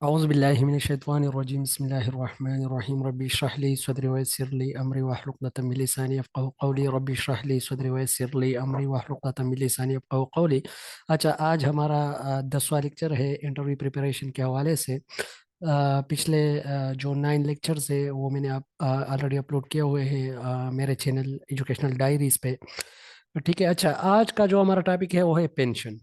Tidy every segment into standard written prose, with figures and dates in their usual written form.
औज़ुबिल्लाहिमिनश्शैतानिर्रजीम बिस्मिल्लाहिर्रहमानिर्रहीम रब्बि इश्रह ली सदरी वयस्सिर ली अमरी वाहलुल उक़दतम मिन लिसानी यफ़क़हू क़ौली रब्बि इश्रह ली सदरी वयस्सिर ली अमरी वाहलुल उक़दतम मिन लिसानी यफ़क़हू क़ौली। अच्छा, आज हमारा 10वां लेक्चर है इंटरव्यू प्रिपरेशन के हवाले से। पिछले जो 9 लेक्चर्स है वो मैंने आप ऑलरेडी अपलोड किए हुए हैं मेरे चैनल एजुकेशनल डायरीज पे। तो ठीक है। अच्छा, आज का जो हमारा टॉपिक है वो है पेंशन।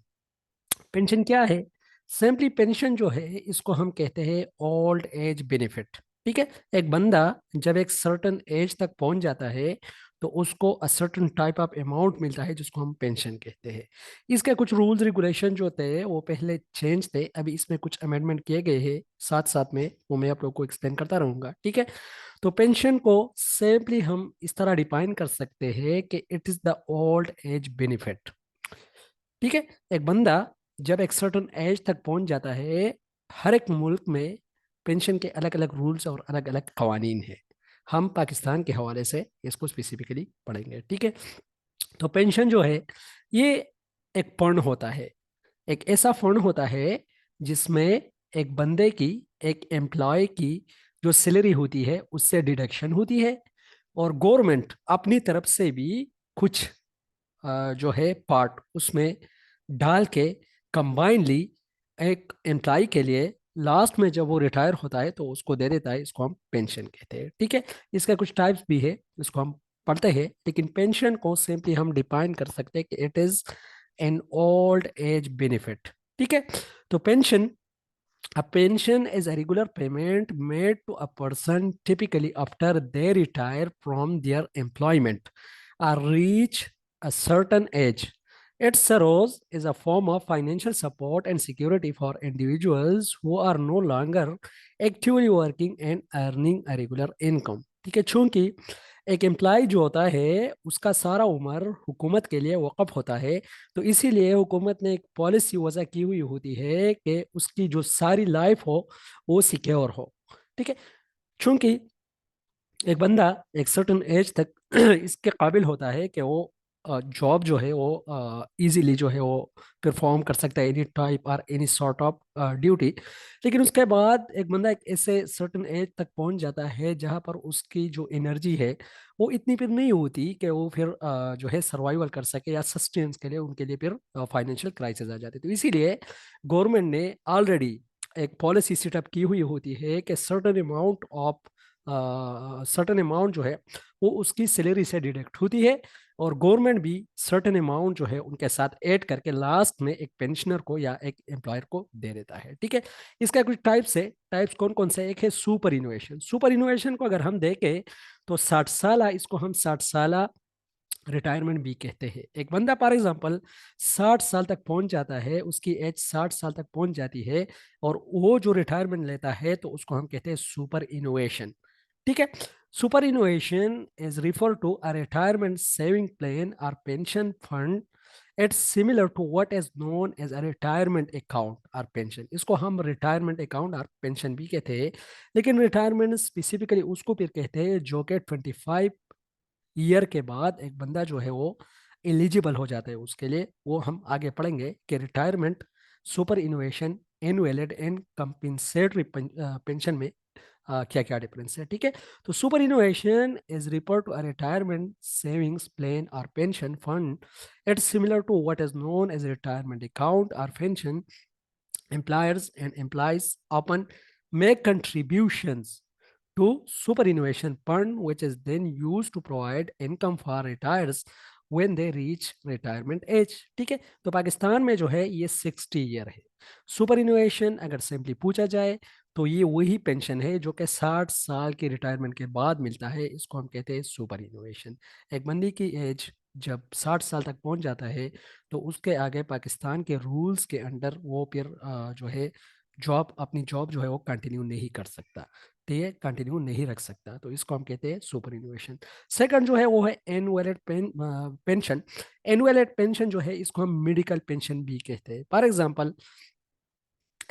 पेंशन क्या है? सिंपली पेंशन जो है इसको हम कहते हैं ओल्ड एज बेनिफिट। ठीक है। एक बंदा जब एक सर्टन एज तक पहुंच जाता है तो उसको a certain type of amount मिलता है जिसको हम पेंशन कहते हैं। इसके कुछ रूल्स रेगुलेशन जो होते हैं वो पहले चेंज थे, अभी इसमें कुछ अमेंडमेंट किए गए हैं साथ साथ में, वो मैं आप लोग को एक्सप्लेन करता रहूंगा। ठीक है। तो पेंशन को सिंपली हम इस तरह डिफाइन कर सकते हैं कि it is the old age benefit. ठीक है। एक बंदा जब एक सर्टन एज तक पहुंच जाता है, हर एक मुल्क में पेंशन के अलग अलग रूल्स और अलग अलग कवानीन है। हम पाकिस्तान के हवाले से इसको स्पेसिफिकली पढ़ेंगे। ठीक है। तो पेंशन जो है ये एक फंड होता है, एक ऐसा फंड होता है जिसमें एक बंदे की, एक एम्प्लॉय की जो सैलरी होती है उससे डिडक्शन होती है, और गवर्नमेंट अपनी तरफ से भी कुछ जो है पार्ट उसमें डाल के कंबाइनली एक एम्प्लॉय के लिए लास्ट में जब वो रिटायर होता है तो उसको दे देता है। इसको हम पेंशन कहते हैं। ठीक है। इसका कुछ टाइप्स भी है, इसको हम पढ़ते हैं, लेकिन पेंशन को सिंपली हम डिफाइन कर सकते हैं कि it is an old age benefit. ठीक है। तो pension, a pension is a regular payment made to a person typically after they retire from their employment or reach a certain age. It serves as a form of financial support and security for individuals who are no longer actively working and earning a regular income. ठीक है। चूंकि एक employ जो होता है उसका सारा उम्र हुकूमत के लिए वक़्फ़ होता है, तो इसीलिए हुकूमत ने एक पॉलिसी वजह की हुई होती है कि उसकी जो सारी लाइफ हो वो सिक्योर हो। ठीक है। चूंकि एक बंदा एक सर्टन एज तक इसके काबिल होता है कि वो जॉब जो है वो इजीली जो है वो परफॉर्म कर सकता है, एनी टाइप और एनी सॉर्ट ऑफ ड्यूटी। लेकिन उसके बाद एक बंदा एक ऐसे सर्टन एज तक पहुंच जाता है जहां पर उसकी जो एनर्जी है वो इतनी फिर नहीं होती कि वो फिर जो है सर्वाइवल कर सके या सस्टेंस के लिए, उनके लिए फिर फाइनेंशियल क्राइसिस आ जाती है। तो इसीलिए गवर्नमेंट ने ऑलरेडी एक पॉलिसी सेटअप की हुई होती है कि सर्टन अमाउंट जो है वो उसकी सैलरी से डिडक्ट होती है, और गवर्नमेंट भी सर्टन अमाउंट जो है उनके साथ ऐड करके लास्ट में एक पेंशनर को या एक एम्प्लॉयर को दे देता है। ठीक है। इसका कुछ टाइप्स है। टाइप्स कौन कौन से? एक है सुपर इनोवेशन। सुपर इनोवेशन को अगर हम देखें तो 60 साल, इसको हम 60 साल रिटायरमेंट भी कहते हैं। एक बंदा फॉर एग्जांपल 60 साल तक पहुंच जाता है, उसकी एज 60 साल तक पहुंच जाती है, और वो जो रिटायरमेंट लेता है तो उसको हम कहते हैं सुपर इनोवेशन। ठीक है। Super innovation is refer to a retirement saving plan और pension fund. It's similar to what is known as a retirement account और पेंशन। इसको हम रिटायरमेंट अकाउंट और पेंशन भी कहते हैं, लेकिन रिटायरमेंट स्पेसिफिकली उसको फिर कहते हैं जो कि 25 ईयर के बाद एक बंदा जो है वो एलिजिबल हो जाता है उसके लिए। वो हम आगे पढ़ेंगे कि retirement, super innovation, annual and compensatory pension में क्या क्या डिफरेंस है। ठीक है। तो super innovation is refer to a retirement savings plan और pension fund. It's similar to what is known as retirement account और pension. Employers and employees often make contributions to superannuation fund, which is then used to provide income for retirees when they reach retirement age. ठीक है। तो पाकिस्तान में जो है ये 60 year है। Super innovation अगर सिंपली पूछा जाए तो ये वही पेंशन है जो कि 60 साल की रिटायरमेंट के बाद मिलता है, इसको हम कहते हैं सुपर इनोवेशन। एक बंदी की एज जब 60 साल तक पहुंच जाता है तो उसके आगे पाकिस्तान के रूल्स के अंडर वो फिर जो है जॉब, अपनी जॉब जो है वो कंटिन्यू नहीं कर सकता, ठीक है, कंटिन्यू नहीं रख सकता। तो इसको हम कहते हैं सुपर इनोवेशन। सेकंड जो है वो है एनुअल पेंशन। एनुअल पेंशन जो है इसको हम मेडिकल पेंशन भी कहते हैं। फॉर एग्जांपल,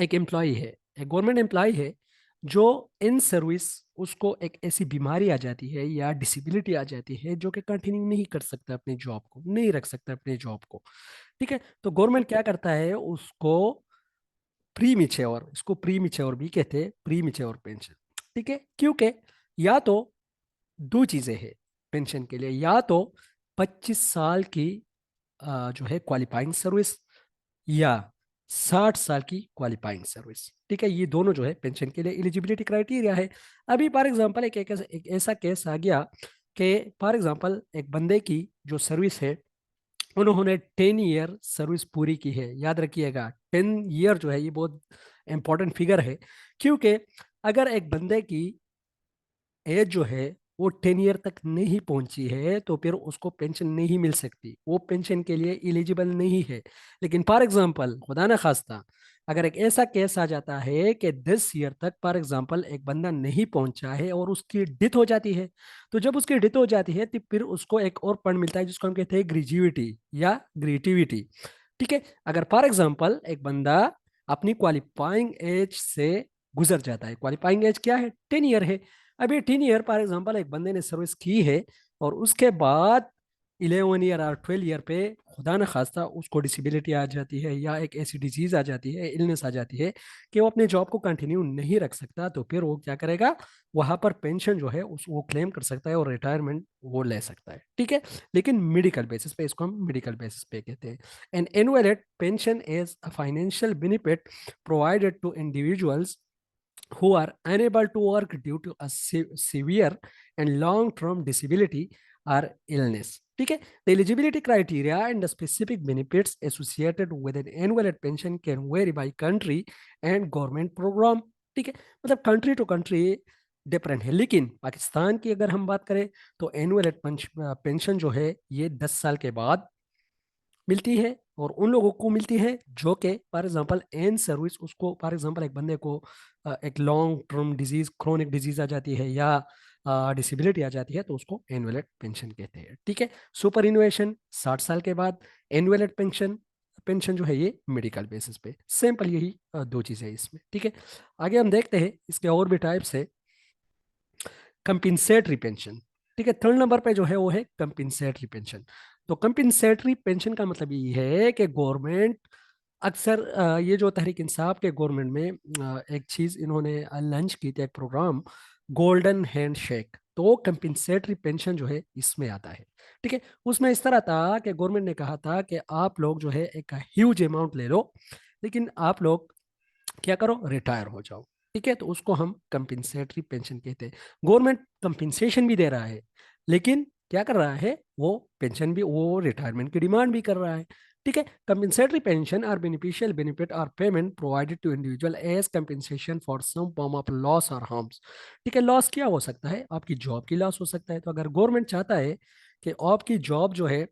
एक एम्प्लॉय है, एक गवर्नमेंट एम्प्लॉय है जो इन सर्विस, उसको एक ऐसी बीमारी आ जाती है या डिसेबिलिटी आ जाती है जो कि कंटिन्यू नहीं कर सकता, अपनी जॉब को नहीं रख सकता अपने जॉब को। ठीक है। तो गवर्नमेंट क्या करता है, उसको प्री मिच्योर, इसको प्री मिच्योर भी कहते हैं, प्री मिच्योर पेंशन। ठीक है, क्योंकि या तो दो चीजें हैं पेंशन के लिए, या तो 25 साल की जो है क्वालिफाइंग सर्विस, या 60 साल की क्वालिफाइंग सर्विस। ठीक है, ये दोनों जो है पेंशन के लिए एलिजिबिलिटी क्राइटेरिया है। अभी फॉर एग्जांपल एक ऐसा केस आ गया कि फॉर एग्जांपल एक बंदे की जो सर्विस है, उन्होंने 10 ईयर सर्विस पूरी की है। याद रखिएगा 10 ईयर जो है ये बहुत इंपॉर्टेंट फिगर है, क्योंकि अगर एक बंदे की एज जो है वो 10 ईयर तक नहीं पहुंची है तो फिर उसको पेंशन नहीं मिल सकती, वो पेंशन के लिए एलिजिबल नहीं है। लेकिन फॉर एग्जांपल खुदा न खास्ता अगर एक ऐसा केस आ जाता है कि 10 ईयर तक फॉर एग्जांपल एक बंदा नहीं पहुंचा है और उसकी डेथ हो जाती है, तो जब उसकी डेथ हो जाती है तो फिर उसको एक और फंड मिलता है जिसको हम कहते हैं ग्रेजुइटी या ग्रेटिविटी। ठीक है, अगर फॉर एग्जांपल एक बंदा अपनी क्वालिफाइंग एज से गुजर जाता है, क्वालिफाइंग एज क्या है, 10 ईयर है। अभी 10 ईयर फॉर एग्जांपल एक बंदे ने सर्विस की है और उसके बाद 11 ईयर और 12 ईयर पे खुदा न खास्ता उसको डिसेबिलिटी आ जाती है या एक ऐसी डिजीज आ जाती है, इलनेस आ जाती है कि वो अपने जॉब को कंटिन्यू नहीं रख सकता, तो फिर वो क्या करेगा, वहां पर पेंशन जो है उस वो क्लेम कर सकता है और रिटायरमेंट वो ले सकता है। ठीक है, लेकिन मेडिकल बेसिस पे, इसको हम मेडिकल बेसिस पे कहते हैं। An annual pension is a financial benefit provided to individuals who are unable to work due to a severe and long-term disability or illness. ठीक है, the eligibility criteria and the specific benefits associated with an annual pension can vary by country and government program. ठीक है, मतलब country to country different है। लेकिन पाकिस्तान की अगर हम बात करें तो एनुअल पेंशन जो है ये 10 साल के बाद मिलती है, और उन लोगों को मिलती है जो कि फॉर एग्जांपल एन सर्विस, उसको फॉर एग्जांपल एक बंदे को एक long term disease, chronic disease आ जाती है या डिसेबिलिटी आ जाती है, तो उसको एनुअल पेंशन कहते हैं। ठीक है, सुपर इनोवेशन 60 साल के बाद, एनुअल पेंशन, पेंशन जो है ये मेडिकल बेसिस पे, सिंपल यही दो चीजें हैं इसमें। ठीक है, आगे हम देखते हैं इसके और भी टाइप्स है। कंपिनसेटरी पेंशन, ठीक है, थर्ड नंबर पे जो है वो है कंपिनसेटरी पेंशन। तो कंपिनसेटरी पेंशन का मतलब ये है कि गवर्नमेंट अक्सर ये जो तहरीक इंसाफ के गवर्नमेंट में एक चीज इन्होंने लॉन्च की थी, एक प्रोग्राम गोल्डन हैंड शेक, तो कंपिनसेटरी पेंशन जो है इसमें आता है। ठीक है, उसमें इस तरह था कि गवर्नमेंट ने कहा था कि आप लोग जो है एक ह्यूज अमाउंट ले लो, लेकिन आप लोग क्या करो, रिटायर हो जाओ। ठीक है, तो उसको हम कंपिनसेटरी पेंशन कहते हैं। गवर्नमेंट कंपिनसेशन भी दे रहा है, लेकिन क्या कर रहा है, वो पेंशन भी, वो रिटायरमेंट की डिमांड भी कर रहा है। ठीक है, compensatory pension or beneficial benefit or payment provided to individual as compensation for some form of loss और हार्म्स। ठीक है, लॉस क्या हो सकता है, आपकी जॉब की लॉस हो सकता है, तो अगर गवर्नमेंट चाहता है कि आपकी जॉब जो है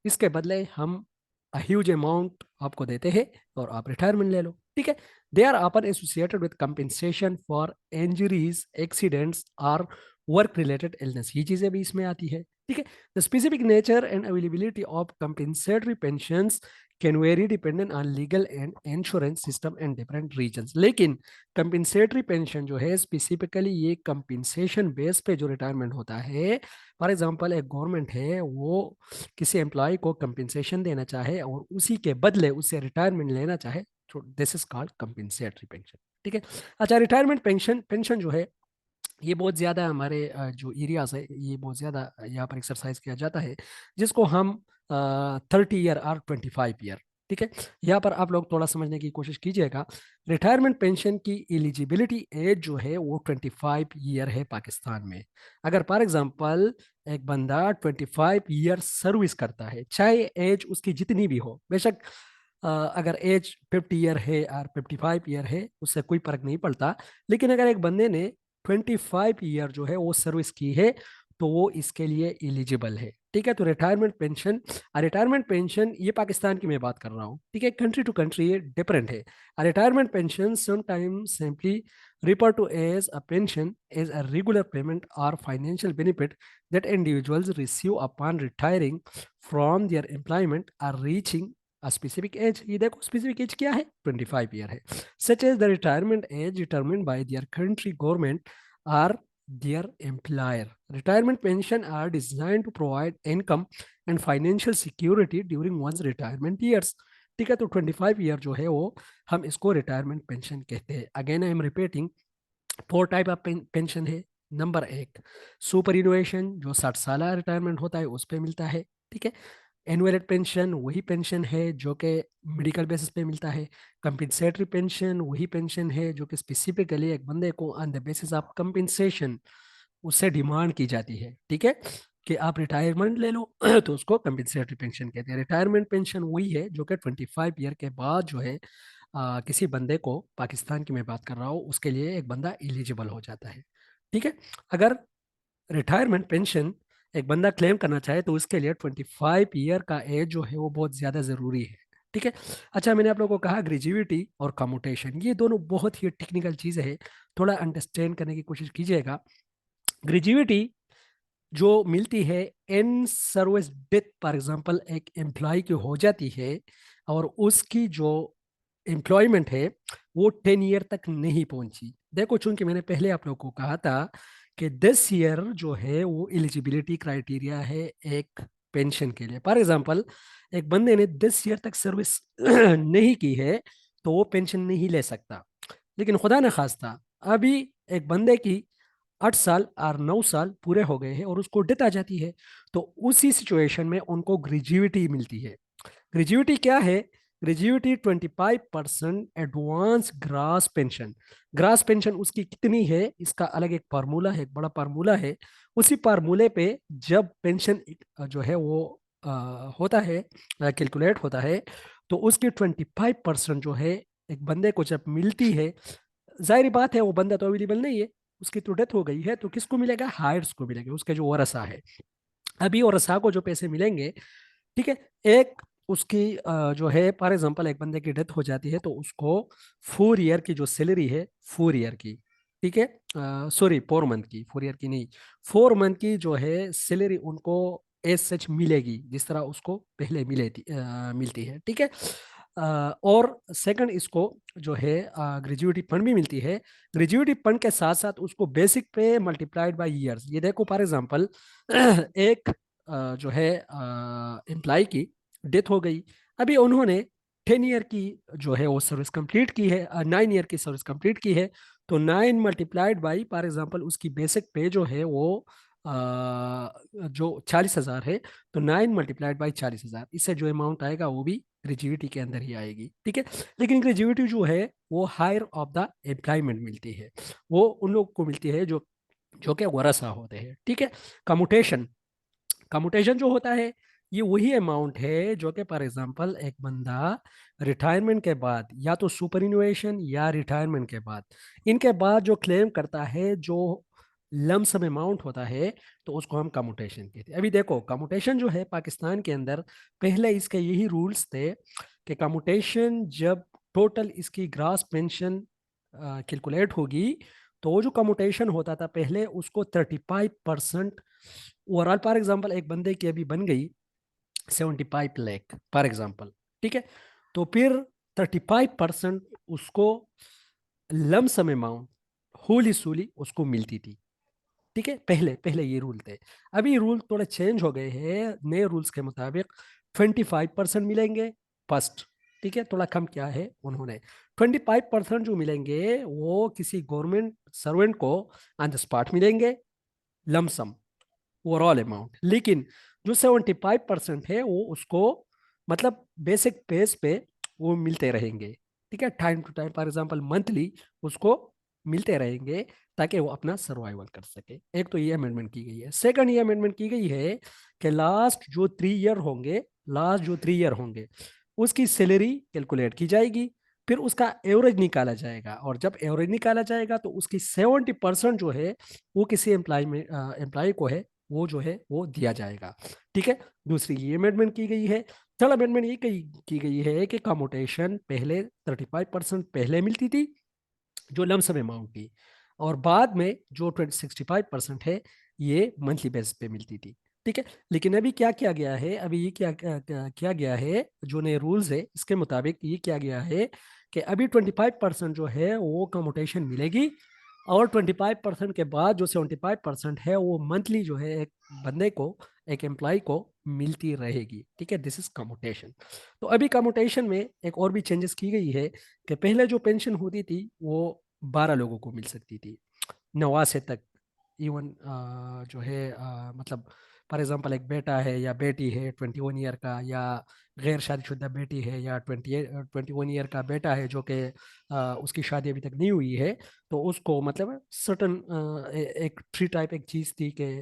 इसके बदले हम ह्यूज अमाउंट आपको देते हैं और आप रिटायरमेंट ले लो। ठीक है, they are often associated with compensation for injuries, accidents और वर्क रिलेटेड इलनेस, ये चीजें भी इसमें आती है। ठीक है, the specific nature and availability of compensatory pensions can very dependent on legal and insurance system and different regions. लेकिन कंपनसेटरी पेंशन जो है स्पेसिफिकली ये कंपनसेशन बेस पे जो रिटायरमेंट होता है, फॉर एग्जांपल एक गवर्नमेंट है वो किसी एम्प्लॉय को कंपनसेशन देना चाहे और उसी के बदले उससे रिटायरमेंट लेना चाहे, तो this is called compensatory pension. ठीक है, अच्छा, रिटायरमेंट पेंशन पेंशन जो है ये बहुत ज़्यादा हमारे जो एरियाज है ये बहुत ज़्यादा यहाँ पर एक्सरसाइज किया जाता है, जिसको हम 30 ईयर और 25 ईयर। ठीक है, यहाँ पर आप लोग थोड़ा समझने की कोशिश कीजिएगा। रिटायरमेंट पेंशन की एलिजिबिलिटी एज जो है वो 25 ईयर है पाकिस्तान में। अगर फॉर एग्जांपल एक बंदा 25 ईयर सर्विस करता है, चाहे एज उसकी जितनी भी हो, बेशक अगर एज 50 ईयर है और 55 ईयर है, उससे कोई फर्क नहीं पड़ता। लेकिन अगर एक बंदे ने 25 ईयर जो है वो सर्विस की है, तो वो इसके लिए एलिजिबल है। ठीक है, तो रिटायरमेंट पेंशन ये पाकिस्तान की मैं बात कर रहा हूँ। ठीक है, कंट्री टू कंट्री ये डिफरेंट है। Retirement pension sometimes simply refer to as a pension is a regular payment or financial benefit that individuals receive upon retiring from their employment or reaching a specific age। ये देखो specific as क्या है, 25 year है। such as the retirement age determined by their country government or their employer। Retirement pension are designed to provide income and financial security during one's retirement years। ठीक है। तो 25 year जो है वो हम इसको रिटायरमेंट पेंशन कहते हैं। Again I am repeating, 4 type of pension है। नंबर एक, सुपर इनोवेशन जो 60 साल रिटायरमेंट होता है उस पे मिलता है, ठीक है। एनुअल पेंशन वही पेंशन है जो कि मेडिकल बेसिस पे मिलता है। कंपनसेटरी पेंशन वही पेंशन है जो कि स्पेसिफिकली एक बंदे को on the basis of compensation उससे डिमांड की जाती है, ठीक है, कि आप रिटायरमेंट ले लो तो उसको कंपनसेटरी पेंशन कहते हैं। रिटायरमेंट पेंशन वही है जो कि 25 ईयर के बाद जो है किसी बंदे को, पाकिस्तान की मैं बात कर रहा हूँ, उसके लिए एक बंदा एलिजिबल हो जाता है, ठीक है। अगर रिटायरमेंट पेंशन एक बंदा क्लेम करना चाहे तो उसके लिए 25 ईयर का एज जो है वो बहुत ज़्यादा ज़रूरी है, ठीक है। अच्छा, मैंने आप लोगों को कहा ग्रेजुविटी और कम्यूटेशन ये दोनों बहुत ही टेक्निकल चीज़ें हैं, थोड़ा अंडरस्टैंड करने की कोशिश कीजिएगा। ग्रेजुविटी जो मिलती है in service death, for example एक एम्प्लॉय की हो जाती है और उसकी जो एम्प्लॉयमेंट है वो 10 ईयर तक नहीं पहुंची। देखो, चूंकि मैंने पहले आप लोगों को कहा था कि 10 ईयर जो है वो एलिजिबिलिटी क्राइटेरिया है एक पेंशन के लिए। फॉर एग्जांपल एक बंदे ने 10 ईयर तक सर्विस नहीं की है तो वो पेंशन नहीं ले सकता। लेकिन खुदा न खास्ता अभी एक बंदे की 8 साल और 9 साल पूरे हो गए हैं और उसको डेथ आ जाती है, तो उसी सिचुएशन में उनको ग्रेजुविटी मिलती है। ग्रेजुविटी क्या है? ग्रेजुविटी 25% advance grass pension. Grass pension उसकी कितनी है इसका अलग एक फार्मूला है, एक बड़ा फार्मूला है। उसी फार्मूले पे जब पेंशन जो है वो होता है, कैलकुलेट होता है, तो उसकी 25% जो है एक बंदे को जब मिलती है, जाहिर बात है वो बंदा तो अवेलेबल नहीं है, उसकी तो डेथ हो गई है, तो किसको मिलेगा? हायर्स को मिलेगा, उसके जो वरसा है। अभी वरसा को जो पैसे मिलेंगे, ठीक है, एक उसकी जो है फॉर एग्जांपल एक बंदे की डेथ हो जाती है तो उसको 4 ईयर की जो सैलरी है, 4 ईयर की, ठीक है, सॉरी 4 मंथ की, 4 ईयर की नहीं, 4 मंथ की जो है सैलरी उनको एज सच मिलेगी जिस तरह उसको पहले मिलती है, ठीक है। और सेकंड इसको जो है ग्रेजुएटी फंड भी मिलती है। ग्रेजुएटी फंड के साथ साथ उसको बेसिक पे मल्टीप्लाइड बाय ईयर्स। ये देखो फॉर एग्जांपल एक जो है एम्प्लॉय की डेथ हो गई, अभी उन्होंने 10 ईयर की जो है वो सर्विस कंप्लीट की है, 9 ईयर की सर्विस कंप्लीट की है, तो 9 मल्टीप्लाइड बाई फॉर एग्जांपल उसकी बेसिक पे जो है वो जो 40,000 है, तो 9 मल्टीप्लाइड बाई 40,000, इससे जो अमाउंट आएगा वो भी ग्रेजुविटी के अंदर ही आएगी, ठीक है। लेकिन ग्रेजुविटी जो है वो हायर ऑफ द एम्प्लॉयमेंट मिलती है, वो उन लोग को मिलती है जो जो कि वरसा होते हैं, ठीक है। कम्यूटेशन, कम्यूटेशन जो होता है ये वही अमाउंट है जो कि फॉर एग्जांपल एक बंदा रिटायरमेंट के बाद या तो सुपरन्यूएशन या रिटायरमेंट के बाद, इनके बाद जो क्लेम करता है, जो लमसम अमाउंट होता है, तो उसको हम कम्यूटेशन कहते हैं। अभी देखो कम्यूटेशन जो है पाकिस्तान के अंदर पहले इसके यही रूल्स थे कि कम्यूटेशन जब टोटल इसकी ग्रास पेंशन कैलकुलेट होगी, तो वो जो कम्यूटेशन होता था पहले उसको 35% ओवरऑल, फॉर एग्जांपल एक बंदे की अभी बन गई 75 लाख फॉर एग्जांपल, ठीक है, तो फिर 35% उसको लमसम अमाउंट होली सूली उसको मिलती थी, ठीक है। पहले पहले ये रूल थे। अभी रूल थोड़े चेंज हो गए हैं, नए रूल्स के मुताबिक 25% मिलेंगे फर्स्ट, ठीक है, थोड़ा कम किया है उन्होंने। 25% जो मिलेंगे वो किसी गवर्नमेंट सर्वेंट को ऑन द स्पॉट मिलेंगे, लमसम ओवरऑल अमाउंट। लेकिन जो 75% है वो उसको मतलब बेसिक बेस पे वो मिलते रहेंगे, ठीक है, time to time, for example monthly उसको मिलते रहेंगे ताकि वो अपना सर्वाइवल कर सके। एक तो ये अमेंडमेंट की गई है। सेकंड ये अमेंडमेंट की गई है कि लास्ट जो 3 ईयर होंगे उसकी सैलरी कैलकुलेट की जाएगी, फिर उसका एवरेज निकाला जाएगा, और जब एवरेज निकाला जाएगा तो उसकी 70% जो है वो किसी एम्प्लॉय को है वो जो है वो दिया जाएगा, ठीक है। दूसरी ये अमेंडमेंट की गई है। थर्ड अमेंडमेंट ये की गई है कि कम्यूटेशन पहले 35% पहले मिलती थी जो लमसम अमाउंट थी, और बाद में जो 65% है ये मंथली बेसिस पे मिलती थी, ठीक है। लेकिन अभी क्या किया गया है, अभी ये किया गया है, जो नए रूल्स है इसके मुताबिक ये किया गया है कि अभी 25% जो है वो कम्यूटेशन मिलेगी, और 25% के बाद जो 75% है वो मंथली जो है एक बंदे को, एक एम्प्लॉय को मिलती रहेगी। ठीक है, दिस इज कम्यूटेशन। तो अभी कम्यूटेशन में एक और भी चेंजेस की गई है कि पहले जो पेंशन होती थी वो 12 लोगों को मिल सकती थी, 89 तक। इवन जो है मतलब फॉर एग्जांपल एक बेटा है या बेटी है 21 ईयर का, या गैर शादीशुदा बेटी है, या 21 ईयर का बेटा है जो कि उसकी शादी अभी तक नहीं हुई है, तो उसको मतलब सर्टन एक थ्री टाइप एक चीज थी कि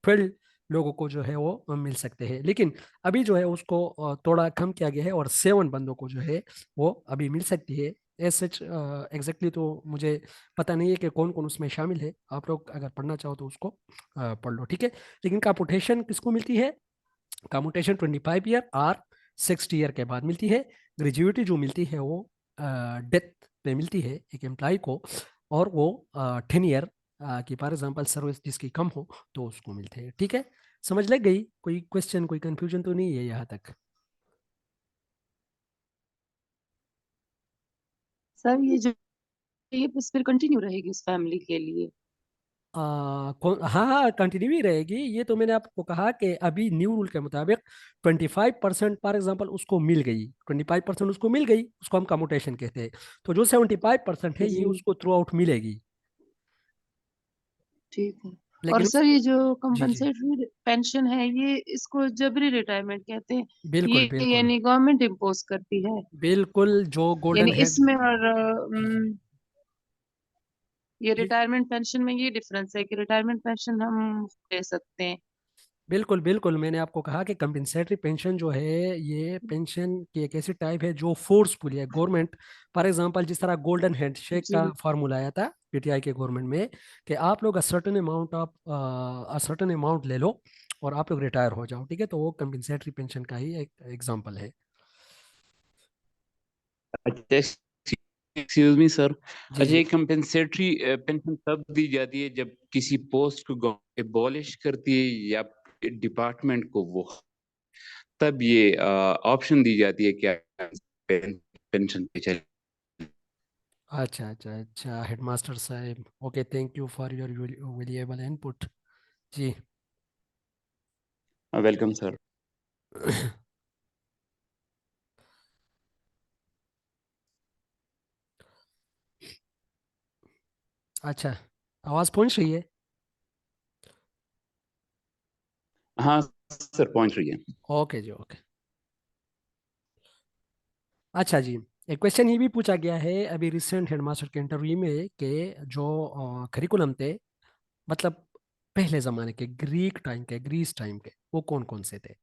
12 लोगों को जो है वो मिल सकते हैं। लेकिन अभी जो है उसको थोड़ा कम किया गया है और 7 बंदों को जो है वो अभी मिल सकती है। एज सच एग्जैक्टली तो मुझे पता नहीं है कि कौन कौन उसमें शामिल है, आप लोग अगर पढ़ना चाहो तो उसको पढ़ लो। ठीक है, लेकिन कम्पुटेशन किसको मिलती है? कम्युटेशन 25 ईयर और 60 ईयर के बाद मिलती है। ग्रेजुएटी जो मिलती है वो डेथ पे मिलती है एक एम्प्लॉय को, और वो 10 ईयर की फॉर एग्जाम्पल सर्विस जिसकी कम हो तो उसको मिलते हैं। ठीक है, समझ लग गई? कोई क्वेश्चन, कोई कंफ्यूजन तो नहीं है यहाँ तक? सर ये जो, ये बस फिर कंटिन्यू रहेगी उस फैमिली के लिए? हाँ हाँ, कंटिन्यू ही रहेगी। ये तो मैंने आपको कहा कि अभी न्यू रूल के मुताबिक 25% फॉर एग्जाम्पल उसको मिल गई, 25% उसको मिल गई, उसको हम कम्यूटेशन कहते हैं। तो जो 75% है ये जी उसको थ्रू आउट मिलेगी। ठीक है। और लेकिन सर ये जो जी जी, कंपनसेटरी पेंशन है, ये इसको जबरी रिटायरमेंट कहते हैं? बिल्कुल ये बिल्कुल। यानी गवर्नमेंट इम्पोज करती है? बिल्कुल जो यानी गोल्डन हेड। इसमें और जी जी ये जी, रिटायरमेंट पेंशन में ये डिफरेंस है कि रिटायरमेंट पेंशन हम ले सकते हैं? बिल्कुल बिल्कुल। मैंने आपको कहा कि कंपनसेटरी पेंशन जो है ये पेंशन की एक ऐसी टाइप है जो फोर्सफुली है गवर्नमेंट। फॉर एग्जांपल जिस तरह गोल्डन हैंडशेक का जी फार्मूला आया था पीटीआई के गवर्नमेंट में कि आप लोग अ सर्टेन अमाउंट ले लो और आप लोग रिटायर हो जाओ। ठीक है, तो वो कंपनसेटरी पेंशन का ही एक एग्जांपल है। अच्छा, एक्सक्यूज मी सर। जी अच्छा, जी, ये कंपेंसेटरी पेंशन तब दी जाती है जब किसी पोस्ट को गवर्नमेंट एबॉलिश करती है या डिपार्टमेंट को वो, तब ये ऑप्शन दी जाती है क्या पेंशन पे चले। अच्छा अच्छा अच्छा, हेडमास्टर साहब, okay, thank you for your valuable input. जी वेलकम सर। अच्छा, आवाज़ पहुंच रही है? हाँ सर, पहुंच रही है। ओके जी, ओके। अच्छा जी, एक क्वेश्चन ये भी पूछा गया है अभी रिसेंट हेडमास्टर के इंटरव्यू में कि जो करिकुलम थे, मतलब पहले ज़माने के ग्रीक टाइम के, ग्रीस टाइम के, वो कौन कौन से थे?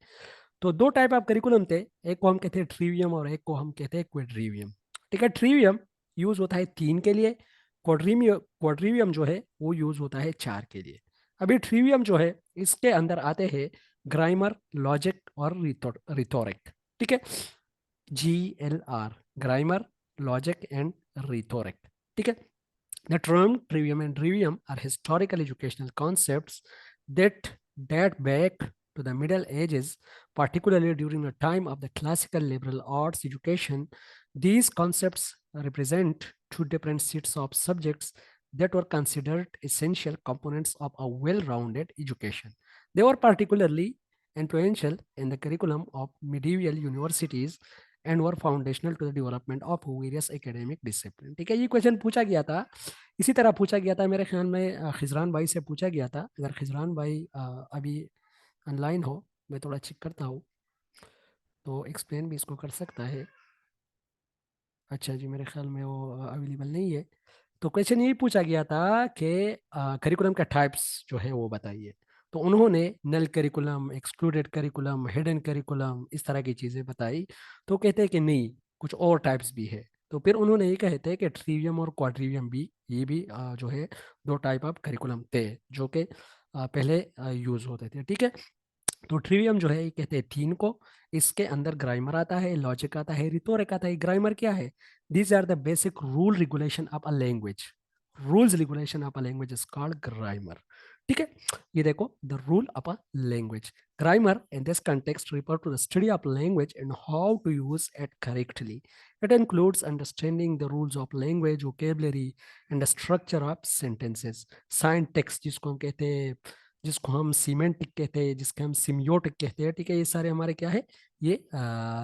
तो दो टाइप ऑफ करिकुलम थे, एक को हम कहते हैं ट्रीवियम और एक को हम कहते हैं क्वेड्रीवियम। ठीक है, ट्रीवियम यूज होता है 3 के लिए, क्वाड्रीवियम जो है वो यूज होता है 4 के लिए। अभी ट्रीवियम जो है इसके अंदर आते हैं ग्रामर, लॉजिक और रिथोरिक। ठीक है, GLR, grammar, logic and rhetoric. ठीक है, the term trivium and trivium are historical educational concepts that date back to the Middle Ages, particularly during the time of the classical liberal arts education. These concepts represent two different sets of subjects that were considered essential components of a well-rounded education. They were particularly influential in the curriculum of medieval universities and were foundational to the development of various academic discipline. ठीक है, ये question पूछा गया था, इसी तरह पूछा गया था मेरे ख्याल में खिजरान भाई से पूछा गया था। अगर खिजरान भाई अभी ऑनलाइन हो, मैं थोड़ा चेक करता हूँ, तो एक्सप्लेन भी इसको कर सकता है। अच्छा जी, मेरे ख्याल में वो अवेलेबल नहीं है। तो क्वेश्चन यही पूछा गया था कि करिकुलम का टाइप्स जो है वो बताइए। तो उन्होंने null curriculum, excluded curriculum, hidden curriculum, इस तरह की चीज़ें बताई। तो कहते हैं कि नहीं, कुछ और टाइप्स भी है। तो फिर उन्होंने ये कहते हैं कि ट्रीवियम और क्वाड्रीवियम भी, ये भी जो है दो टाइप ऑफ करिकुलम थे जो कि पहले यूज होते थे। ठीक है, तो ट्रिवियम जो है ये कहते हैं 3 को, इसके अंदर ग्रामर आता है, लॉजिक आता है, रिटोरिक आता है। ग्रामर क्या है? These are the basic rule regulation of a language. Rules regulation of a language is called grammar. ठीक है, ये देखो, the rule of a language. Grammar in this context refer to the study of language and how to use it correctly. It includes understanding the rules of language, vocabulary and the structure of sentences. Syntax जिसको हम कहते हैं, जिसको हम semantic कहते हैं, जिसके हम सिम्योटिक कहते हैं, ठीक है, ये सारे हमारे क्या है, ये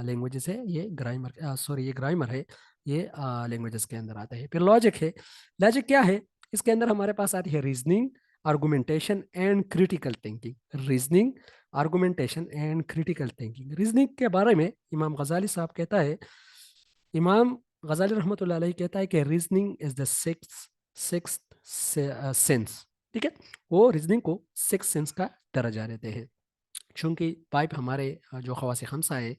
लैंग्वेजेस है, ये ग्रामर, सॉरी ये ग्रामर है, ये लैंग्वेजेस के अंदर आते हैं। फिर लॉजिक है। लॉजिक क्या है? इसके अंदर हमारे पास आती है reasoning, argumentation and critical thinking. Reasoning, argumentation and critical thinking. Reasoning के बारे में इमाम गजाली साहब कहता है, इमाम गजाली रहमतुल्लाह अलैह कहता है कि reasoning is the sixth sense. ठीक है, वो रीजनिंग को सिक्स सेंस का दर्जा देते हैं। चूंकि पाइप हमारे जो खवास खमसा है,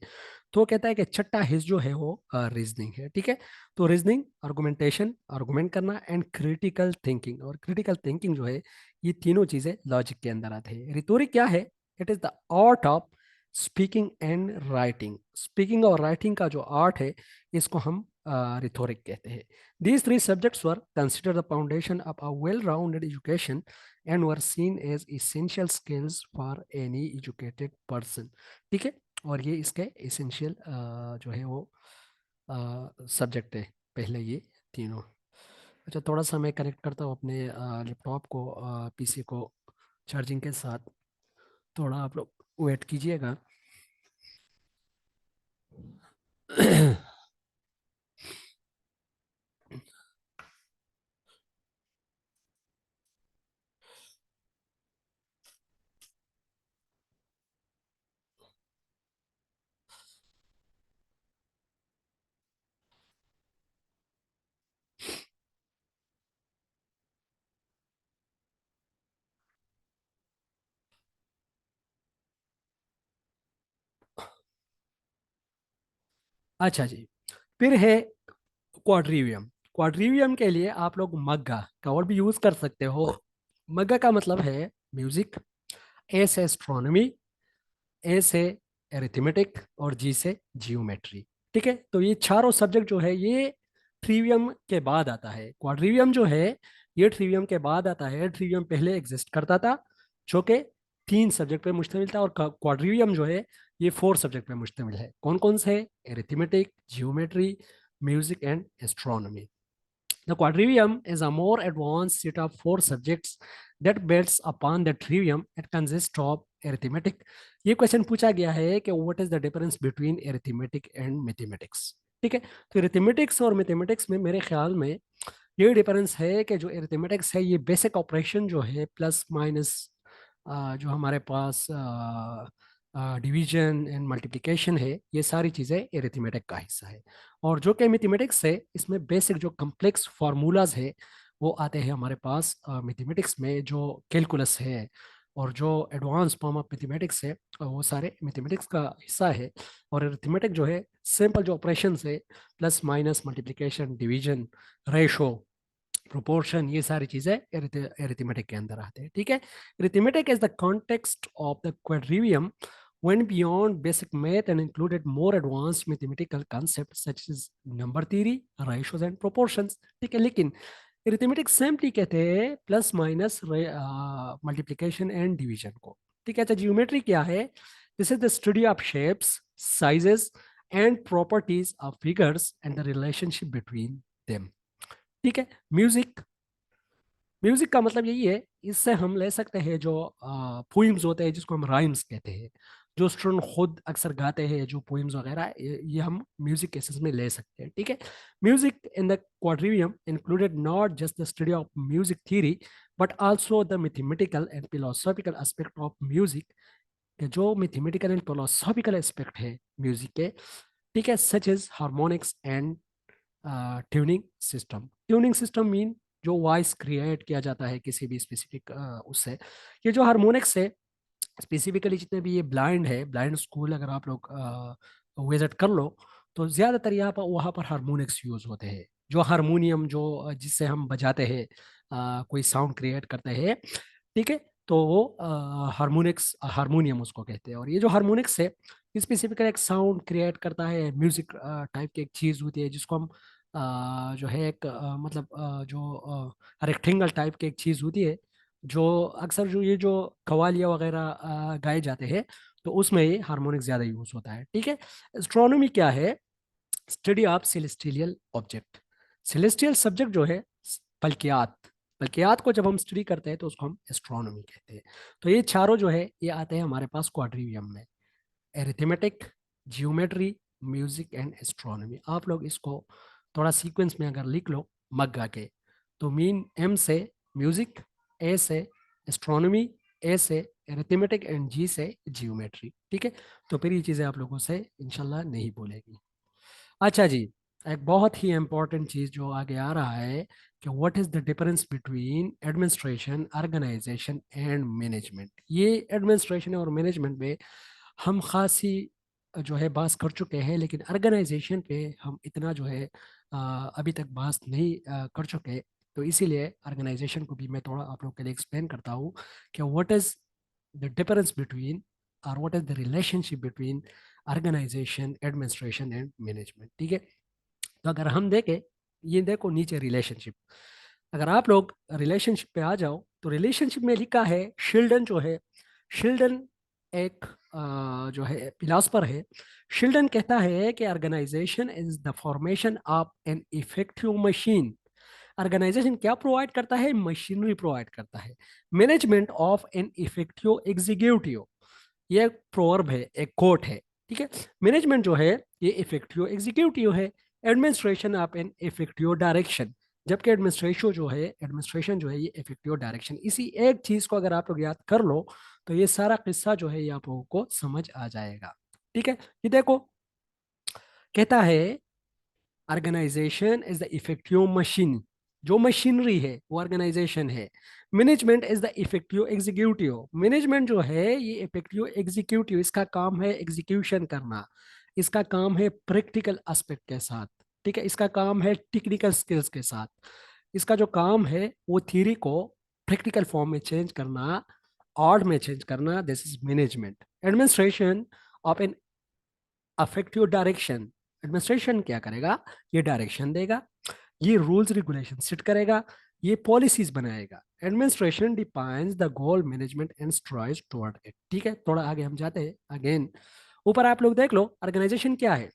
तो वो कहता है कि छठा हिस्स जो है वो रीजनिंग है। ठीक है, तो रीजनिंग, आर्गुमेंटेशन, आर्गुमेंट करना एंड क्रिटिकल थिंकिंग, और क्रिटिकल थिंकिंग जो है, ये तीनों चीजें लॉजिक के अंदर आते हैं। रिटोरिक क्या है? It is the art of speaking and writing. Speaking और राइटिंग का जो आर्ट है, इसको हम रिथोरिक कहते हैं। These three subjects were considered the foundation of a well-rounded education and were seen as essential skills for any educated person। ठीक है, और ये इसके essential जो है वो सब्जेक्ट है पहले ये तीनों। अच्छा, थोड़ा सा मैं कनेक्ट करता हूँ अपने लैपटॉप को पीसी को चार्जिंग के साथ, थोड़ा आप लोग वेट कीजिएगा। अच्छा जी, फिर है क्वाड्रिवियम। क्वाड्रिवियम के लिए आप लोग मग्गा का वर्ड भी यूज कर सकते हो। मग्गा का मतलब है म्यूजिक, ए से एस्ट्रोनॉमी, ए से एरिथमेटिक और जी से जियोमेट्री। ठीक है, तो ये चारों सब्जेक्ट जो है ये ट्रिवियम के बाद आता है। क्वाड्रिवियम जो है ये ट्रिवियम के बाद आता है। ट्रिवियम पहले एग्जिस्ट करता था, जो कि तीन सब्जेक्ट पे मुश्तमिल था, और क्वाड्रिवियम जो है ये फोर सब्जेक्ट पे मुश्तमिल है। कौन कौन से? Arithmetic, geometry, music and astronomy. The quadrivium is a more advanced set of four subjects that builds upon the trivium. It consists of arithmetic. ये क्वेश्चन पूछा गया है कि what is the difference between arithmetic and mathematics. ठीक है, तो arithmetics और mathematics में मेरे ख्याल में ये डिफरेंस है कि जो अरिथमेटिक्स है ये बेसिक ऑपरेशन जो है, प्लस माइनस, जो हमारे पास डिवीजन एंड मल्टीप्लिकेशन है, ये सारी चीज़ें अरिथमेटिक का हिस्सा है। और जो कि मैथमेटिक्स है, इसमें बेसिक जो कम्प्लेक्स फार्मूलाज है वो आते हैं हमारे पास मैथमेटिक्स में, जो कैलकुलस है और जो एडवांस फॉर्म ऑफ मैथमेटिक्स है, वो सारे मैथमेटिक्स का हिस्सा है। और अरिथमेटिक जो है सिंपल जो ऑपरेशन है, plus minus, multiplication, division, ratio, proportion, ये सारी चीजें अरिथमेटिक के अंदर आते हैं। ठीक है, arithmetic is the context of the quadrivium went beyond basic math and included more advanced mathematical concepts such as number theory, ratios and proportions। ठीक है, लेकिन अरिथमेटिक सिंपली कहते हैं plus minus, multiplication and division को। ठीक है, अच्छा, geometry क्या है? This is the study of shapes, sizes and properties of figures and the relationship between them. ठीक है, म्यूजिक, म्यूजिक का मतलब यही है, इससे हम ले सकते हैं जो पोइम्स होते हैं, जिसको हम राइम्स कहते हैं, जो स्टूडेंट खुद अक्सर गाते हैं, जो पोइम्स वगैरह, ये हम म्यूजिक के सेंस में ले सकते हैं। ठीक है, music in the quadrivium included not just the study of music theory but also the mathematical and philosophical aspect of music. जो मैथमेटिकल एंड फिलोसॉफिकल एस्पेक्ट है म्यूजिक के, ठीक है, such as harmonics and tuning system. Tuning system mean जो voice create किया जाता है किसी भी स्पेसिफिक उससे। ये जो हार्मोनिक्स है, स्पेसिफिकली जितने भी ये ब्लाइंड है, ब्लाइंड स्कूल अगर आप लोग विजिट कर लो, तो ज़्यादातर यहाँ पर वहाँ पर हारमोनिक्स यूज़ होते हैं। जो हारमोनियम जो जिससे हम बजाते हैं, कोई साउंड क्रिएट करते हैं, ठीक है, तो वो हारमोनिक्स, हारमोनियम उसको कहते हैं। और ये जो हारमोनिक्स है, स्पेसिफिकली एक साउंड क्रिएट करता है, म्यूजिक टाइप की एक चीज़ होती है, जिसको हम जो है एक मतलब जो रेक्टेंगल टाइप की एक चीज़ होती है, जो अक्सर जो ये जो कवालियाँ वगैरह गाए जाते हैं, तो उसमें ये हार्मोनिक ज़्यादा यूज़ होता है। ठीक है। एस्ट्रोनॉमी क्या है? Study of celestial object. Celestial subject जो है, फल्कियात, फल्कियात को जब हम स्टडी करते हैं तो उसको हम एस्ट्रोनॉमी कहते हैं। तो ये चारों जो है ये आते हैं हमारे पास क्वाड्रिवियम में, arithmetic, geometry, music and astronomy. आप लोग इसको थोड़ा सीक्वेंस में अगर लिख लो मग्गा के, तो मीन एम से म्यूजिक, ए से एस्ट्रोनॉमी, ए से एरिथमेटिक एंड जी से जियोमेट्री। ठीक है। तो फिर ये चीज़ें आप लोगों से इंशाल्लाह नहीं बोलेगी। अच्छा जी, एक बहुत ही इंपॉर्टेंट चीज जो आगे आ रहा है कि what is the difference between administration, organisation and management. ये एडमिनिस्ट्रेशन और मैनेजमेंट में हम खासी जो है बात कर चुके हैं, लेकिन ऑर्गेनाइजेशन पे हम इतना जो है अभी तक बात नहीं कर चुके। तो इसीलिए ऑर्गेनाइजेशन को भी मैं थोड़ा आप लोग के लिए एक्सप्लेन करता हूँ कि what is the difference between, or what is the relationship between organization, administration and management। ठीक है। तो अगर हम देखें, ये देखो नीचे रिलेशनशिप, अगर आप लोग रिलेशनशिप पे आ जाओ तो रिलेशनशिप में लिखा है शिल्डन जो है, शिल्डन एक जो है फिलोसफर है। शिल्डन कहता है कि organisation is the formation of an effective machine. Organisation क्या प्रोवाइड करता है? मशीनरी प्रोवाइड करता है। Management of an effective executive, ये एक प्रोवर्ब है, एक कोट है। ठीक है। मैनेजमेंट जो है ये इफेक्टिव एग्जीक्यूटिव है। Administration of an effective direction, जबकि एडमिनिस्ट्रेशन जो है ये इफेक्टिव डायरेक्शन। इसी एक चीज को अगर आप लोग याद कर लो तो ये सारा किस्सा जो है ये आप लोगों को समझ आ जाएगा। ठीक है। ये देखो, कहता है organisation is the effective machine, जो मशीनरी है वो ऑर्गेनाइजेशन है। Management is the effective executive, management जो है ये इफेक्टिव एग्जीक्यूटिव, इसका काम है एग्जीक्यूशन करना, इसका काम है प्रैक्टिकल एस्पेक्ट के साथ। ठीक है। इसका काम है टेक्निकल स्किल्स के साथ। इसका जो काम है वो थ्योरी को प्रैक्टिकल फॉर्म में चेंज करना, ऑर्ड में चेंज करना। This is management. Administration of an effective direction, administration क्या करेगा? ये डायरेक्शन देगा, ये रूल्स रेगुलेशन सेट करेगा, ये पॉलिसीज बनाएगा। Administration defines the goal, management and strives toward it. ठीक है। थोड़ा आगे हम जाते हैं। अगेन ऊपर आप लोग देख लो ऑर्गेनाइजेशन क्या है।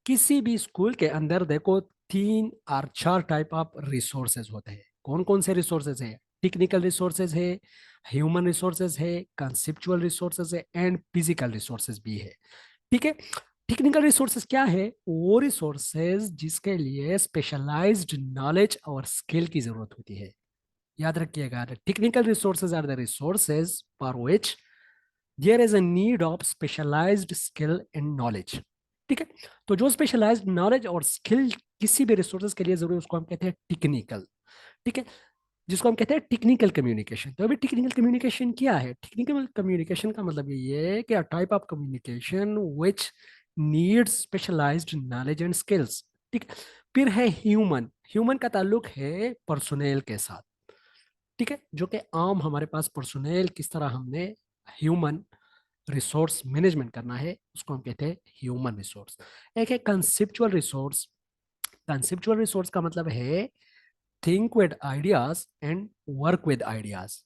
किसी भी स्कूल के अंदर देखो 3 और 4 टाइप ऑफ रिसोर्सेज होते हैं। कौन कौन से रिसोर्सेज है? टेक्निकल रिसोर्सेज है, ह्यूमन रिसोर्सेज है, कंसेप्चुअल रिसोर्सेज है एंड फिजिकल रिसोर्सेज भी है। ठीक है। टेक्निकल रिसोर्सेज क्या है? वो रिसोर्सेज जिसके लिए स्पेशलाइज्ड नॉलेज और स्किल की जरूरत होती है। याद रखिएगा, technical resources are the resources for which there is a need of specialised skill and knowledge. ठीक है। तो जो स्पेशलाइज्ड नॉलेज और स्किल किसी भी रिसोर्सेज के लिए जरूरी है उसको हम कहते हैं टेक्निकल। ठीक है। जिसको हम कहते हैं टेक्निकल कम्युनिकेशन। तो अभी टेक्निकल कम्युनिकेशन क्या है? टेक्निकल कम्युनिकेशन का मतलब ये है कि a type of communication which needs specialised knowledge and skills. ठीक है। फिर है ह्यूमन, ह्यूमन का ताल्लुक है पर्सोनेल के साथ। ठीक है। जो कि आम हमारे पास पर्सोनेल किस तरह हमने ह्यूमन रिसोर्स मैनेजमेंट करना है उसको हम कहते हैं ह्यूमन रिसोर्स। एक है कंसेप्चुअल रिसोर्स। कंसेप्चुअल रिसोर्स का मतलब है think with ideas and work with ideas.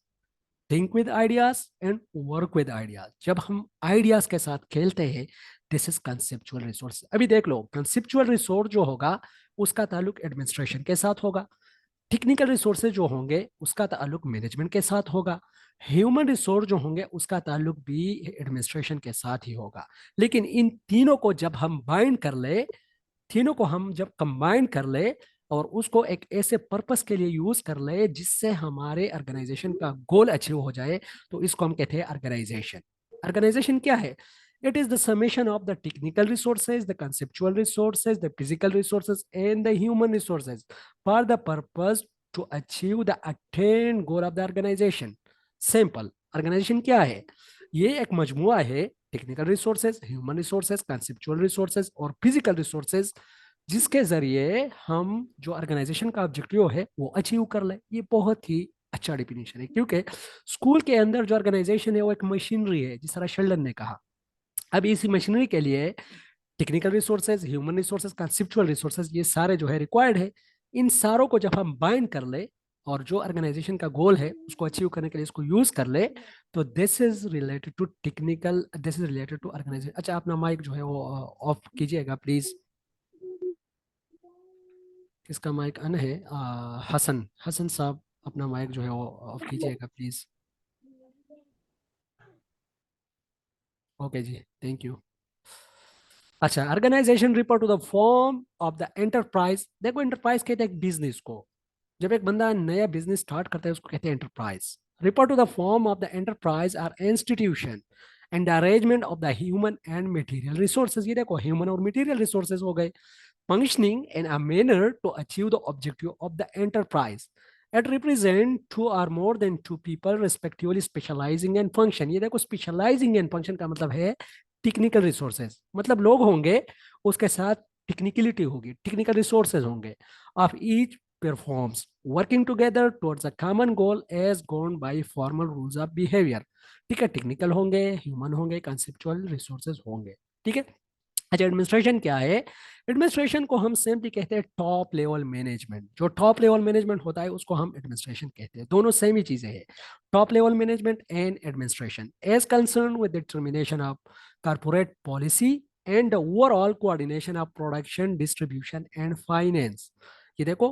Think with ideas and work with ideas, जब हम आइडियाज के साथ खेलते हैं, दिस इज कंसेप्चुअल रिसोर्स। अभी देख लो, कंसेप्चुअल रिसोर्स जो होगा उसका ताल्लुक एडमिनिस्ट्रेशन के साथ होगा। टेक्निकल रिसोर्सेज जो होंगे उसका ताल्लुक मैनेजमेंट के साथ होगा। ह्यूमन रिसोर्स जो होंगे उसका ताल्लुक भी एडमिनिस्ट्रेशन के साथ ही होगा। लेकिन इन तीनों को जब हम बाइंड कर ले, तीनों को हम जब कंबाइन कर ले और उसको एक ऐसे पर्पस के लिए यूज कर ले जिससे हमारे ऑर्गेनाइजेशन का गोल अचीव हो जाए, तो इसको हम कहते हैं ऑर्गेनाइजेशन। ऑर्गेनाइजेशन क्या है? It is the summation of the technical resources, the conceptual resources, the physical resources and the human resources for the purpose to achieve the attain goal of the organisation. Simple, organisation क्या है? ये एक मजमुआ है technical resources, human resources, conceptual resources और physical resources, जिसके जरिए हम जो ऑर्गेनाइजेशन का ऑब्जेक्टिव है वो अचीव कर ले। ये बहुत ही अच्छा डिफिनेशन है, क्योंकि स्कूल के अंदर जो ऑर्गेनाइजेशन है वो एक मशीनरी है, जिस तरह शेल्डन ने कहा। अब इसी मशीनरी के लिए technical resources, human resources, conceptual resources, ये सारे जो है रिक्वायर्ड है। इन सारों को जब हम बाइंड कर ले और जो ऑर्गेनाइजेशन का गोल है उसको अचीव करने के लिए इसको यूज कर ले, तो this is related to technical, this is related to organisation. अच्छा, अपना माइक जो है वो ऑफ कीजिएगा प्लीज। किसका माइक अन है? हसन, हसन साहब अपना माइक जो है वो ऑफ कीजिएगा प्लीज। ओके जी, थैंक यू। अच्छा, organization report to the form of the enterprise. देखो, एंटरप्राइज कहते हैं बिजनेस को। जब एक बंदा नया बिजनेस स्टार्ट करता है उसको कहते हैं enterprise. Report to the form of the enterprise or institution and the arrangement of the human and material resources. ये देखो, ह्यूमन और मटेरियल रिसोर्सेज हो गए। Functioning in a manner to achieve the objective of the enterprise. It represent two or more than two people respectively specializing in function। ये देखो, specializing in function का मतलब है टेक्निकल रिसोर्सेज, मतलब लोग होंगे उसके साथ टेक्निकलिटी होगी, टेक्निकल रिसोर्सेज होंगे of each performs working together towards a common goal as gone by formal rules of behavior। ठीक है, टेक्निकल होंगे, ह्यूमन होंगे, कंसेप्चुअल रिसोर्सेज होंगे। ठीक है। अच्छा, एडमिनिस्ट्रेशन क्या है? एडमिनिस्ट्रेशन को हम सिंपली कहते हैं टॉप लेवल मैनेजमेंट। जो टॉप लेवल मैनेजमेंट होता है उसको हम एडमिनिस्ट्रेशन कहते हैं। दोनों सेम ही चीजें हैं, top level management and administration as concern with determination of corporate policy and overall coordination of production, distribution and finance. ये देखो,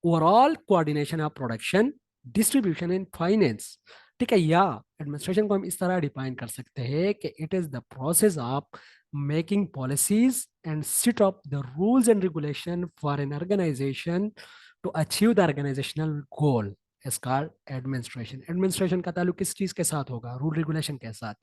overall coordination of production, distribution and finance. ठीक है। या एडमिनिस्ट्रेशन को हम इस तरह डिफाइन कर सकते हैं कि it is the process of making policies and set up the rules and regulation for an organisation to achieve the organisational goal is called administration. Administration का ताल्लुक किस चीज के साथ होगा? रूल रेगुलेशन के साथ।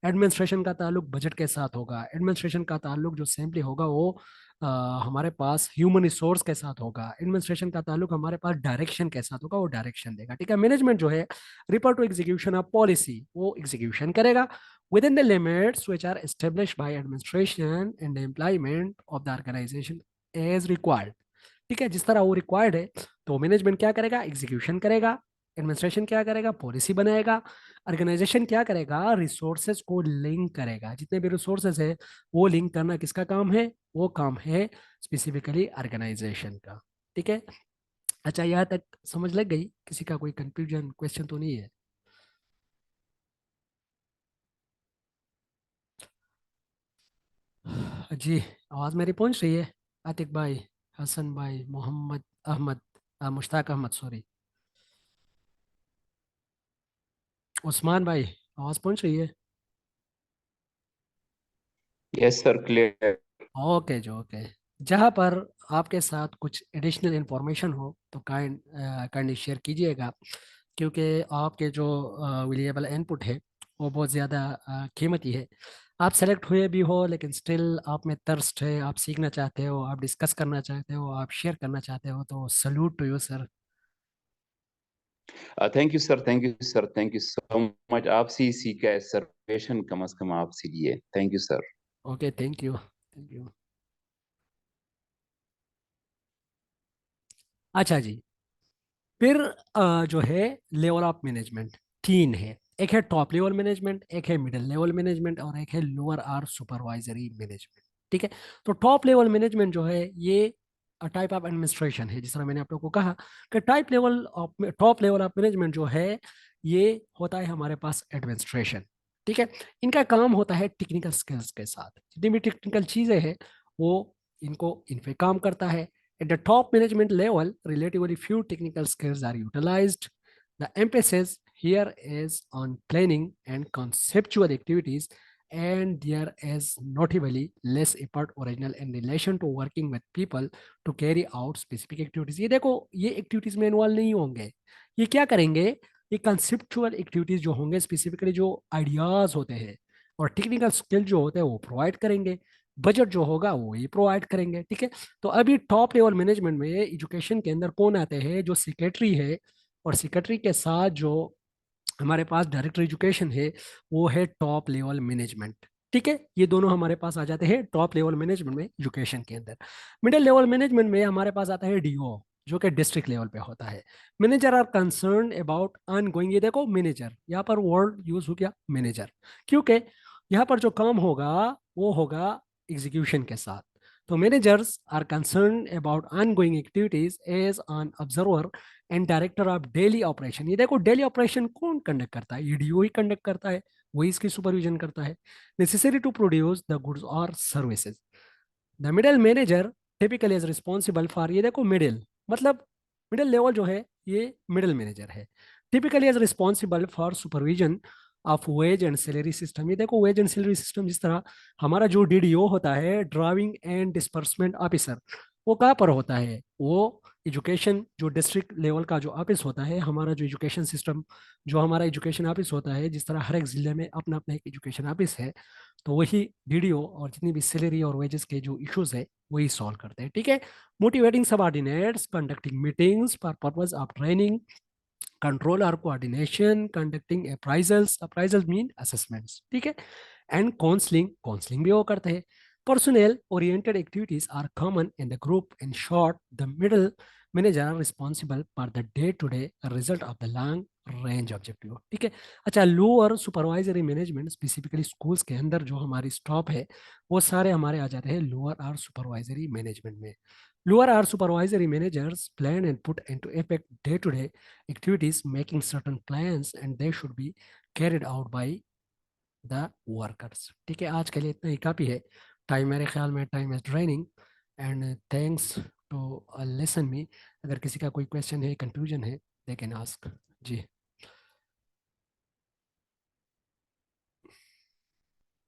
एडमिनिस्ट्रेशन का ताल्लुक बजट के साथ होगा। एडमिनिस्ट्रेशन का ताल्लुक जो सिंपली होगा वो हमारे पास ह्यूमन रिसोर्स के साथ होगा। एडमिनिस्ट्रेशन का ताल्लुक हमारे पास डायरेक्शन के साथ होगा, वो डायरेक्शन देगा। ठीक है। मैनेजमेंट जो है report to execution of policy, वो एग्जीक्यूशन करेगा within the limits which are established by administration and the employment of the organization as required। ठीक है, जिस तरह वो रिक्वायर्ड है तो मैनेजमेंट क्या करेगा? एग्जीक्यूशन करेगा। एडमिनिस्ट्रेशन क्या करेगा? पॉलिसी बनाएगा। ऑर्गेनाइजेशन क्या करेगा? रिसोर्सेज को लिंक करेगा। जितने भी रिसोर्सेज है वो लिंक करना किसका काम है? वो काम है स्पेसिफिकली ऑर्गेनाइजेशन का। ठीक है। अच्छा, यहाँ तक समझ लग गई? किसी का कोई कंफ्यूजन, क्वेश्चन तो नहीं है? जी, आवाज़ मेरी पहुंच रही है? आतिक भाई, हसन भाई, मोहम्मद अहमद, मुश्ताक अहमद, सॉरी, उस्मान भाई, आवाज़ पहुंच रही है? Yes sir, clear. ओके जो, ओके। जहाँ पर आपके साथ कुछ एडिशनल इंफॉर्मेशन हो तो काइंडली शेयर कीजिएगा, क्योंकि आपके जो वेरिएबल इनपुट है वो बहुत ज़्यादा कीमती है। आप सेलेक्ट हुए भी हो लेकिन स्टिल आप में थर्स्ट है, आप सीखना चाहते हो, आप डिस्कस करना चाहते हो, आप शेयर करना चाहते हो, तो salute to you sir. Thank you sir, thank you sir, thank you so much. आपसे ही सीखा है सर, पेशन कम से कम आपसे लिए। Thank you sir. Okay, thank you, thank you. अच्छा जी, फिर जो है लेवल ऑफ मैनेजमेंट तीन है। एक है टॉप लेवल मैनेजमेंट, एक है मिडिल लेवल मैनेजमेंट, और एक है लोअर आर सुपरवाइजरी मैनेजमेंट। ठीक है। तो टॉप लेवल मैनेजमेंट जो है ये टाइप ऑफ एडमिनिस्ट्रेशन है। जिस तरह मैंने आप लोगों को कहा कि type level of top level of management जो है ये होता है हमारे पास एडमिनिस्ट्रेशन। ठीक है। इनका काम होता है टेक्निकल स्किल्स के साथ, जितनी भी टेक्निकल चीजें हैं वो इनको इन पे काम करता है। At the top management level, relatively few technical skills are utilized. The emphasis here is on planning and conceptual activities, and there is notably less effort original in relation to working with people to carry out specific activities। ये देखो, ये activities में involve नहीं होंगे। ये क्या करेंगे? ये कंसेप्चुअल एक्टिविटीज जो होंगे, स्पेसिफिकली जो आइडियाज होते हैं और टेक्निकल स्किल जो होते हैं वो प्रोवाइड करेंगे। बजट जो होगा वो ही प्रोवाइड करेंगे। ठीक है। तो अभी टॉप लेवल मैनेजमेंट में एजुकेशन के अंदर कौन आते हैं? जो सेक्रेटरी है, और सेक्रेटरी के साथ जो हमारे पास डायरेक्टर एजुकेशन है वो है टॉप लेवल मैनेजमेंट। ठीक है। ये दोनों हमारे पास आ जाते हैं टॉप लेवल मैनेजमेंट में एजुकेशन के अंदर। मिडिल लेवल मैनेजमेंट में हमारे पास आता है डीओ, जो कि डिस्ट्रिक्ट लेवल पे होता है। Manager are concern about ongoing. ये देखो, मैनेजर, यहाँ पर वर्ड यूज हो गया मैनेजर, क्योंकि यहाँ पर जो काम होगा वो होगा एग्जीक्यूशन के साथ। तो managers are concern about ongoing activities as on observer and director of daily operation. ये देखो डेली ऑपरेशन कौन कंडक्ट करता है, ईडीओ ही कंडक्ट करता है, वही इसकी सुपरविजन करता है। Necessary to produce the goods और services. The middle manager typically is responsible for, ये देखो मिडिल मतलब मिडिल लेवल जो है ये मिडिल मैनेजर है। Typically is responsible for supervision of wage and salary system. ये देखो वेज एंड सैलरी सिस्टम, जिस तरह हमारा जो डीडीओ होता है, ड्राइविंग एंड डिस्पर्समेंट ऑफिसर, वो कहाँ पर होता है, वो एजुकेशन जो डिस्ट्रिक्ट लेवल का जो ऑफिस होता है, हमारा जो एजुकेशन सिस्टम, जो हमारा एजुकेशन ऑफिस होता है, जिस तरह हर एक जिले में अपना अपना एक एजुकेशन ऑफिस है, तो वही डीडीओ और जितनी भी सैलरी और वेजेस के जो इश्यूज है वही सॉल्व करते हैं। ठीक है। Motivating subordinates, conducting meetings for purpose of training, control और coordination, conducting appraisals, appraisal mean assessments, ठीक है, एंड काउंसलिंग, काउंसलिंग भी वो करते हैं। Personal oriented activities are common in the group. In short, the middle manager are responsible for the day to day result of the long range objective. ठीक है। अच्छा, lower supervisory management, specifically schools के अंदर जो हमारी stop है वो सारे हमारे आ जाते हैं लोअर और सुपरवाइजरी मैनेजमेंट में। Lower are supervisory managers plan and put into effect day-to-day activities, making certain plans and they should be carried out by the workers। ठीक है, आज के लिए इतना ही काफ़ी है। टाइम मेरे ख्याल में time is draining and thanks to listen me. अगर किसी का कोई क्वेश्चन है, कंफ्यूजन है, दे कैन आस्क। जी।